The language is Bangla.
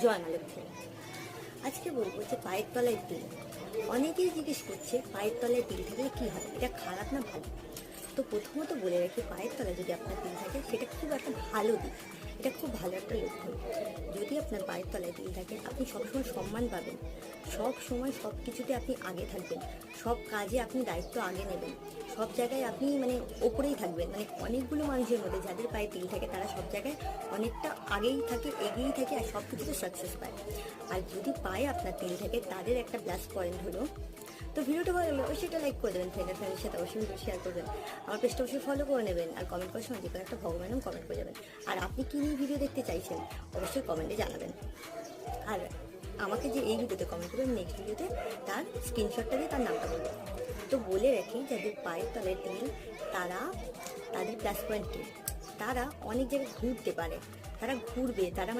জয় মা লক্ষ্মী। আজকে বলবো যে পায়ের তলায় তিল। অনেকেই জিজ্ঞেস করছে পায়ের তলায় তিল থাকলে কি হয়, এটা খারাপ না ভালো? তো প্রথমত বলে রাখি, পায়ের তলায় যদি আপনার তিল থাকে সেটা খুব একটা ভালো দিক, এটা খুব ভালো একটা লক্ষণ। যদি আপনার পায়ের তলায় তিল থাকে আপনি সবসময় সম্মান পাবেন, সব সময় সব কিছুতে আপনি আগে থাকবেন, সব কাজে আপনি দায়িত্ব আগে নেবেন, সব জায়গায় আপনি ওপরেই থাকবেন। অনেকগুলো মানুষের মধ্যে যাদের পায়ে তিল থাকে তারা সব জায়গায় অনেকটা আগেই থাকে, এগিয়েই থাকে, আর সব কিছুতে সাকসেস পায়। আর যদি পায়ে আপনার তিল থাকে তাদের একটা প্লাস পয়েন্ট হলো, তো ভিডিওটা ভালো লাগলে অবশ্যই এটা লাইক করে দেবেন, ফ্যামিলির সাথে অবশ্যই ভিডিও শেয়ার করবেন, আমার পেজটা অবশ্যই ফলো করে নেবেন, আর কমেন্ট করার সময় যে কোনো একটা ভগবানও কমেন্ট করে যাবেন। আর আপনি কী নিয়ে ভিডিও দেখতে চাইছেন অবশ্যই কমেন্টে জানাবেন। আর আমাকে যে এই ভিডিওতে কমেন্ট করবেন, নেক্সট ভিডিওতে তার স্ক্রিনশটটা দিয়ে তার নামটা বলবেন। তো বলে রাখি, যাদের পায়ের তলায় তিল তারা, তাদের প্লাস পয়েন্ট কী, তারা অনেক জায়গায় ঘুরতে পারে, তারা ঘুরবে, তারা